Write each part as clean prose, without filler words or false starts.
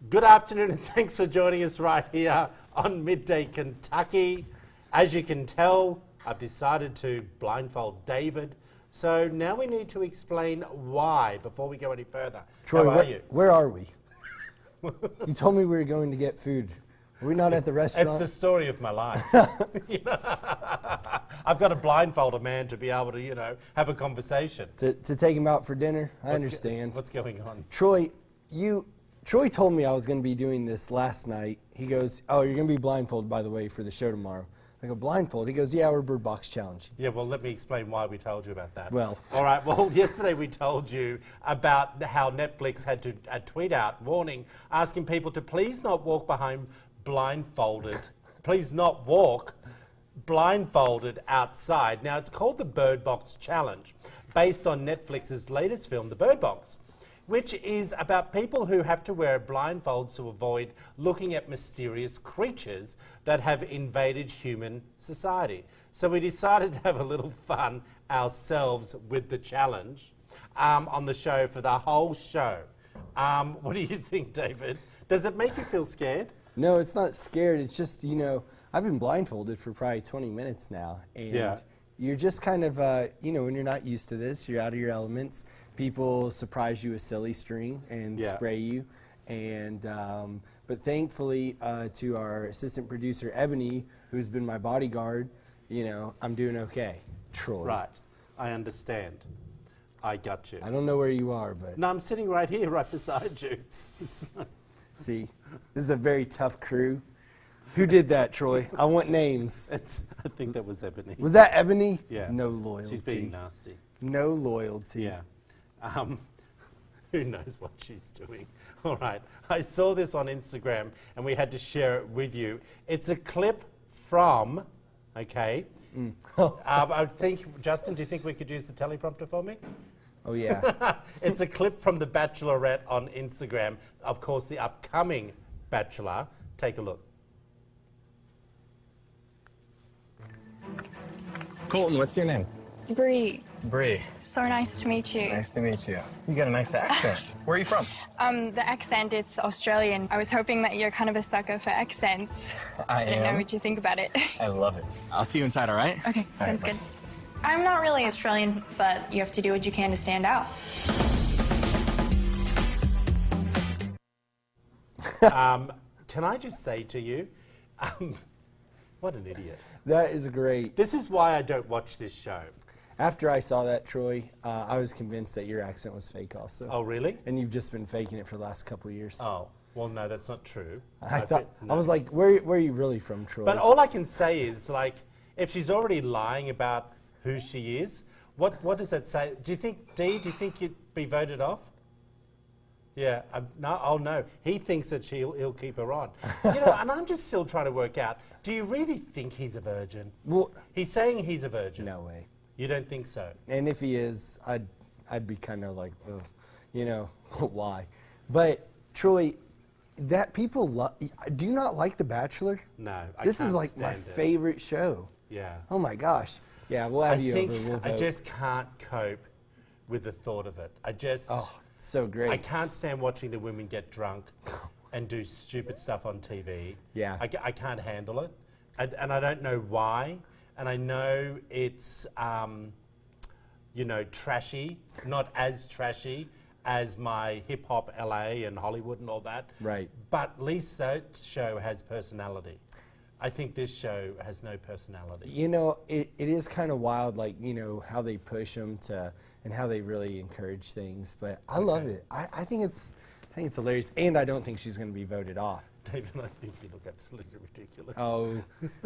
Good afternoon and thanks for joining us right here on Midday Kentucky. As you can tell, I've decided to blindfold David. So now we need to explain why before we go any further. Troy, how are you? Where are we? You told me we were going to get food. Are we not at the restaurant? It's the story of my life. I've got to blindfold a man to be able to, have a conversation. To take him out for dinner? I understand. What's going on? Troy told me I was going to be doing this last night. He goes, oh, you're going to be blindfolded, by the way, for the show tomorrow. I go, blindfold? He goes, yeah, we're Bird Box Challenge. Yeah, well, let me explain why we told you about that. Well. All right, well, yesterday we told you about how Netflix had to tweet out, warning, asking people to please not walk behind blindfolded. Please not walk blindfolded outside. Now, it's called the Bird Box Challenge, based on Netflix's latest film, The Bird Box, which is about people who have to wear blindfolds to avoid looking at mysterious creatures that have invaded human society. So we decided to have a little fun ourselves with the challenge on the show for the whole show. What do you think, David? Does it make you feel scared? No, it's not scared. It's just, I've been blindfolded for probably 20 minutes now. And you're just kind of, when you're not used to this, you're out of your elements. People surprise you with silly string and spray you. And but thankfully, to our assistant producer, Ebony, who's been my bodyguard, I'm doing okay. Troy. Right. I understand. I got you. I don't know where you are, but... No, I'm sitting right here, right beside you. See, this is a very tough crew. Who did that, Troy? I want names. I think that was Ebony. Was that Ebony? Yeah. No loyalty. She's being nasty. No loyalty. Yeah. Who knows what she's doing? All right. I saw this on Instagram and we had to share it with you. It's a clip from, okay. I think, Justin, do you think we could use the teleprompter for me? Oh, yeah. It's a clip from The Bachelorette on Instagram. Of course, the upcoming Bachelor. Take a look. Colton, what's your name? Bree. Bree. So nice to meet you. Nice to meet you. You got a nice accent. Where are you from? The accent, it's Australian. I was hoping that you're kind of a sucker for accents. I didn't know am. what you think about it. I love it. I'll see you inside, all right? Okay, All sounds right, good. I'm not really Australian, but you have to do what you can to stand out. Can I just say to you, what an idiot. That is great. This is why I don't watch this show. After I saw that, Troy, I was convinced that your accent was fake also. Oh, really? And you've just been faking it for the last couple of years. Oh, well, no, that's not true. I was like, where are you really from, Troy? But all I can say is, if she's already lying about who she is, what does that say? Do you think you'd be voted off? Yeah, no. He thinks that he'll keep her on. And I'm just still trying to work out, do you really think he's a virgin? Well, he's saying he's a virgin. No way. You don't think so? And if he is, I'd be kind of like, why? But, Troy, that people do you not like The Bachelor? No, This is like my favorite show. Yeah. Oh my gosh. Yeah, we'll have you over. We'll vote. I just can't cope with the thought of it. Oh, it's so great. I can't stand watching the women get drunk and do stupid stuff on TV. Yeah. I can't handle it. And I don't know why. And I know it's, trashy, not as trashy as my hip-hop LA and Hollywood and all that. Right. But at least that show has personality. I think this show has no personality. It is kind of wild, how they push them and how they really encourage things. But I love it. I think it's hilarious. And I don't think she's going to be voted off. David, I think you look absolutely ridiculous. Oh,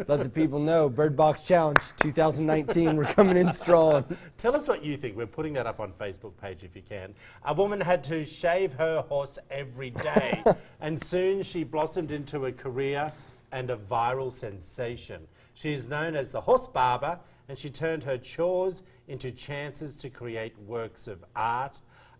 let the people know. Bird Box Challenge 2019, we're coming in strong. Tell us what you think. We're putting that up on Facebook page if you can. A woman had to shave her horse every day, and soon she blossomed into a career and a viral sensation. She is known as the horse barber, and she turned her chores into chances to create works of art.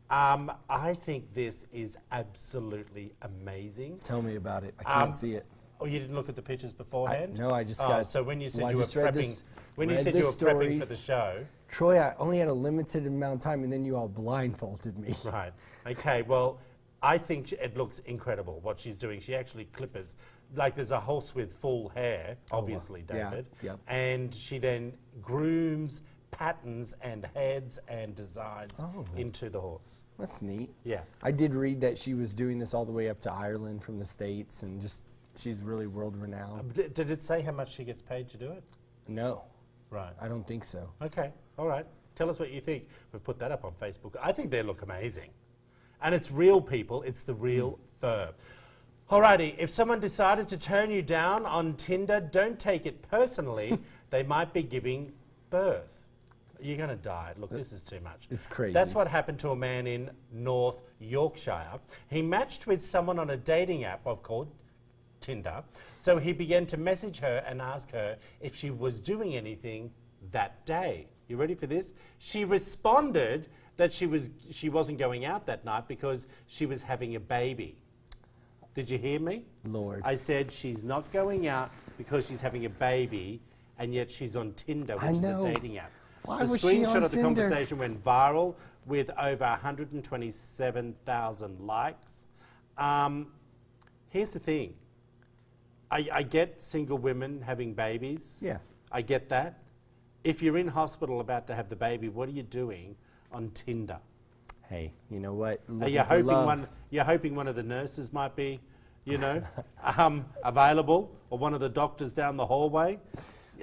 I think this is absolutely amazing. Tell me about it. I can't see it. Oh, you didn't look at the pictures beforehand? No, I just Oh, got. so when you said well, I you were just read prepping, when you read said the you were prepping for the stories. show, Troy, I only had a limited amount of time, and then you all blindfolded me. right? Okay, well, I think it looks incredible what she's doing. She actually clippers, like there's a horse with full hair, obviously, yeah, David, yep. and she then grooms patterns and heads and designs into the horse. That's neat. Yeah. I did read that she was doing this all the way up to Ireland from the States, and just she's really world renowned. Did it say how much she gets paid to do it? No, Right. I don't think so. Okay, all right. Tell us what you think. We've put that up on Facebook. I think they look amazing. And it's real people, it's the real fur. Alrighty, if someone decided to turn you down on Tinder, don't take it personally. They might be giving birth. You're going to die. Look, this is too much. It's crazy. That's what happened to a man in North Yorkshire. He matched with someone on a dating app called Tinder. So he began to message her and ask her if she was doing anything that day. You ready for this? She responded that she wasn't going out that night because she was having a baby. Did you hear me? Lord. I said she's not going out because she's having a baby, and yet she's on Tinder, which I is know. a dating app. Why The was she screenshot on of the Tinder? conversation went viral with over 127,000 likes. Here's the thing. I get single women having babies. Yeah. I get that. If you're in hospital about to have the baby, what are you doing on Tinder? Hey, you know what? Are you you're hoping one of the nurses might be, available, or one of the doctors down the hallway?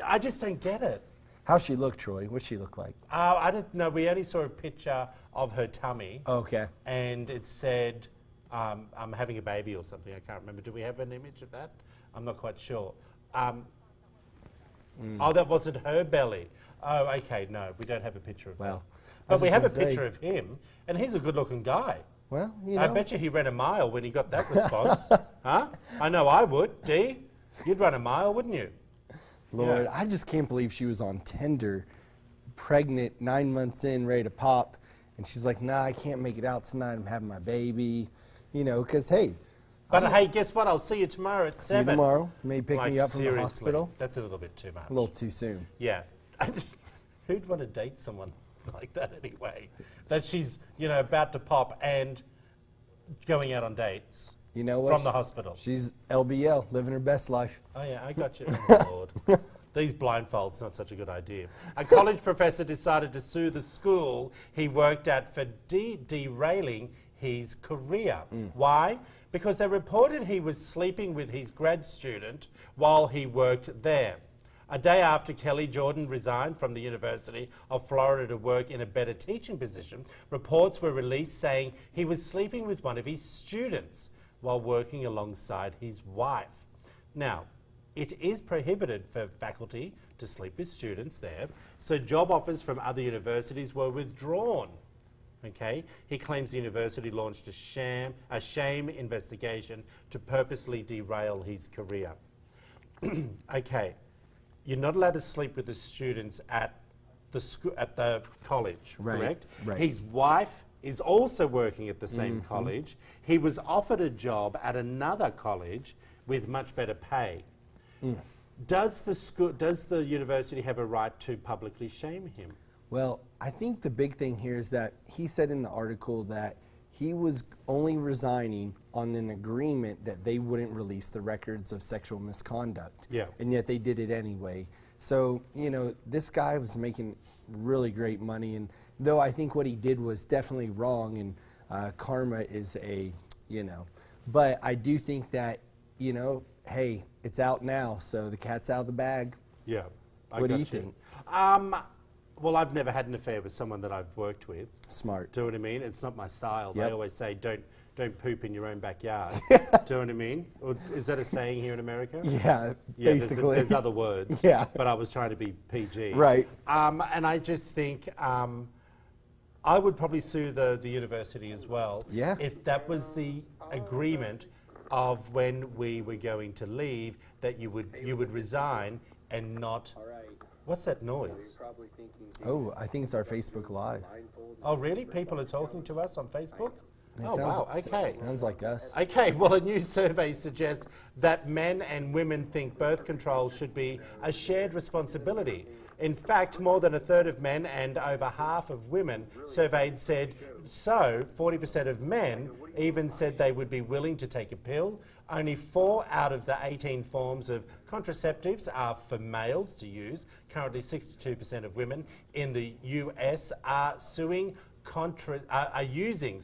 I just don't get it. How's she look, Troy? What's she look like? I don't know. We only saw a picture of her tummy, Okay. and it said, "I'm having a baby" or something. I can't remember. Do we have an image of that? I'm not quite sure. Oh, that wasn't her belly. Oh, okay. No, we don't have a picture of Well, that. I was But we just have a gonna say- picture of him, and he's a good-looking guy. Well, you know. I bet you he ran a mile when he got that response. Huh? I know I would. D, you'd run a mile, wouldn't you? Lord, Yeah. I just can't believe she was on Tinder, pregnant, 9 months in, ready to pop, and she's like, "Nah, I can't make it out tonight. I'm having my baby," because hey, But hey, guess what? I'll see you tomorrow at see you 7. tomorrow. May pick Like, me up from the seriously, hospital. That's a little bit too much. A little too soon. Yeah. Who'd want to date someone like that anyway? That she's, about to pop and going out on dates You know what? from the hospital. She's LBL, living her best life. Oh, yeah, I got you. Oh, Lord. These blindfolds, not such a good idea. A college professor decided to sue the school he worked at for derailing his career. Why? Because they reported he was sleeping with his grad student while he worked there. A day after Kelly Jordan resigned from the University of Florida to work in a better teaching position, reports were released saying he was sleeping with one of his students while working alongside his wife. Now, it is prohibited for faculty to sleep with students there, so job offers from other universities were withdrawn. Okay, he claims the university launched a shame investigation to purposely derail his career. Okay, you're not allowed to sleep with the students at the college, Right, correct? right. His wife is also working at the same college. He was offered a job at another college with much better pay. Does the university have a right to publicly shame him? Well, I think the big thing here is that he said in the article that he was only resigning on an agreement that they wouldn't release the records of sexual misconduct. Yeah. And yet they did it anyway. So, this guy was making really great money. And though I think what he did was definitely wrong, and karma is but I do think that, hey, it's out now, so the cat's out of the bag. Yeah. What do you think? Well, I've never had an affair with someone that I've worked with. Smart. Do you know what I mean? It's not my style. Yep. They always say, don't poop in your own backyard. Do you know what I mean? Or is that a saying here in America? Yeah, Yeah, basically. there's other words. Yeah. But I was trying to be PG. Right. And I just think I would probably sue the university as well. Yeah. If that was the agreement of when we were going to leave, that you would resign and not. What's that noise? Oh, I think it's our Facebook Live. Oh, really? People are talking to us on Facebook? Oh, wow, okay. Sounds like us. Okay, well, a new survey suggests that men and women think birth control should be a shared responsibility. In fact, more than a third of men and over half of women surveyed said so. 40% of men even said they would be willing to take a pill. Only 4 out of the 18 forms of contraceptives are for males to use. Currently, 62% of women in the US are using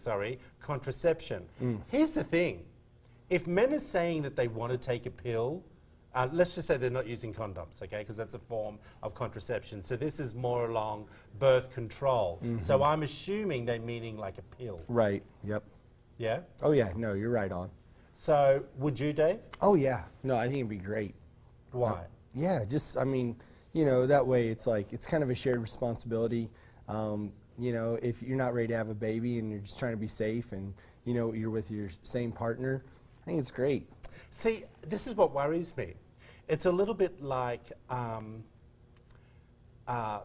contraception. Here's the thing. If men are saying that they want to take a pill, let's just say they're not using condoms, okay, because that's a form of contraception. So this is more along birth control. So I'm assuming they're meaning like a pill. Right, yep. Yeah? Oh yeah, no, you're right on. So would you, Dave? Oh yeah, no, I think it'd be great. Why? Yeah, just, I mean, you know, that way it's like, it's kind of a shared responsibility. You know, if you're not ready to have a baby and you're just trying to be safe and, you know, you're with your same partner, I think it's great. See, this is what worries me. It's a little bit like the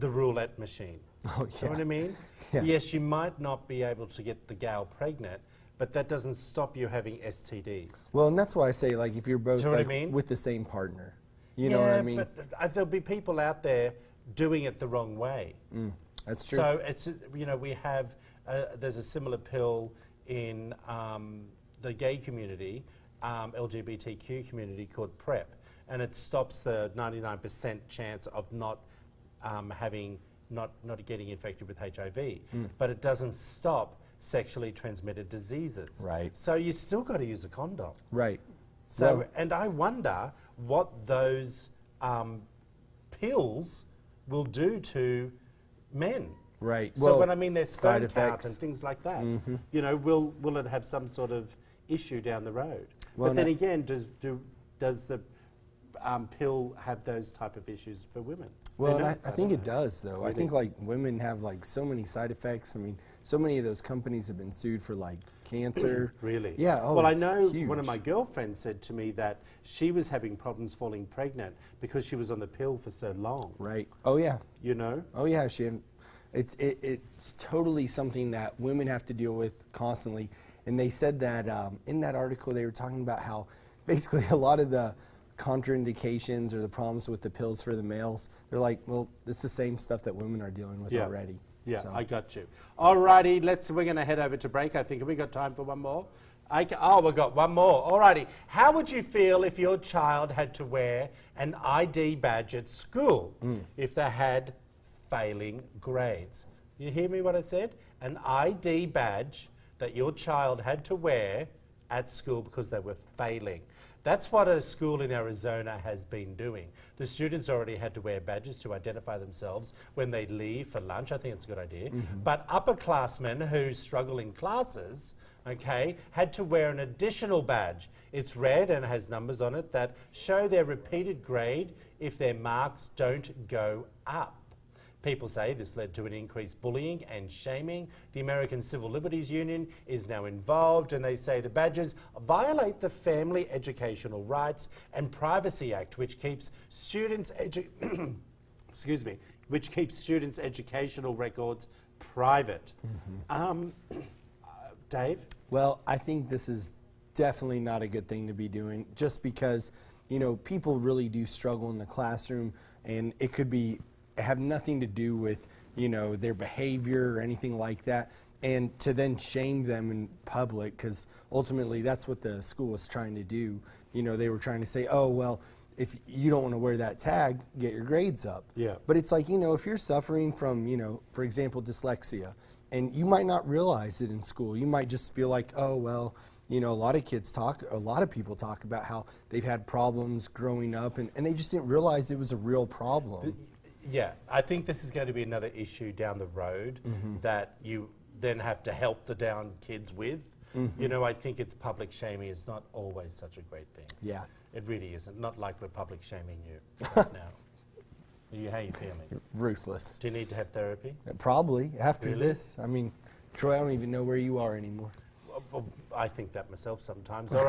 roulette machine. Oh, You know what I mean? Yeah. Yes, you might not be able to get the gal pregnant, but that doesn't stop you having STDs. Well, and that's why I say, like, if you're both Do you know what I like, mean? with the same partner, you know what I mean? But there'll be people out there doing it the wrong way. That's true. So it's, you know, we have, there's a similar pill in the gay community, LGBTQ community called PrEP, and it stops the 99% chance of not getting infected with HIV, but it doesn't stop sexually transmitted diseases. Right. So you still got to use a condom. Right. So, Well- and I wonder what those pills will do to men. Right. So Well, when I mean their side sperm count effects. and things like that, you know, will it have some sort of issue down the road? Well, but then no- again, does the pill have those type of issues for women? Well, Who and knows? I think don't it know. does, though. I think, like, women have, like, so many side effects. I mean, so many of those companies have been sued for, like, cancer. Really? Yeah. Oh, well, I it's know huge. one of my girlfriends said to me that she was having problems falling pregnant because she was on the pill for so long. Right. Oh, yeah. You know? Oh, yeah. It's totally something that women have to deal with constantly. And they said that in that article, they were talking about how basically a lot of the contraindications or the problems with the pills for the males, they're like, well, it's the same stuff that women are dealing with already. Yeah, So- I got you. Alrighty, we're going to head over to break, I think. Have we got time for one more? Oh, we've got one more. Alrighty. How would you feel if your child had to wear an ID badge at school if they had failing grades? You hear me what I said? An ID badge that your child had to wear at school because they were failing. That's what a school in Arizona has been doing. The students already had to wear badges to identify themselves when they leave for lunch. I think it's a good idea. But upperclassmen who struggle in classes, okay, had to wear an additional badge. It's red and has numbers on it that show their repeated grade if their marks don't go up. People say this led to an increased bullying and shaming. The American Civil Liberties Union is now involved, and they say the badges violate the Family Educational Rights and Privacy Act, which keeps students' which keeps students' educational records private. Dave? Well, I think this is definitely not a good thing to be doing, just because, you know, people really do struggle in the classroom, and it could have nothing to do with, you know, their behavior or anything like that, and to then shame them in public, because ultimately that's what the school was trying to do. You know, they were trying to say, oh, well, if you don't want to wear that tag, get your grades up. Yeah. But it's like, you know, if you're suffering from, you know, for example, dyslexia, and you might not realize it in school, you might just feel like, oh, well, you know, a lot of people talk about how they've had problems growing up, and they just didn't realize it was a real problem. Yeah, I think this is going to be another issue down the road that you then have to help the down kids with. You know, I think it's public shaming is not always such a great thing. Yeah. It really isn't. Not like we're public shaming you right now. How are you feeling? Ruthless. Do you need to have therapy? Probably after Really? this. I mean, Troy, I don't even know where you are anymore. Well, I think that myself sometimes. All right.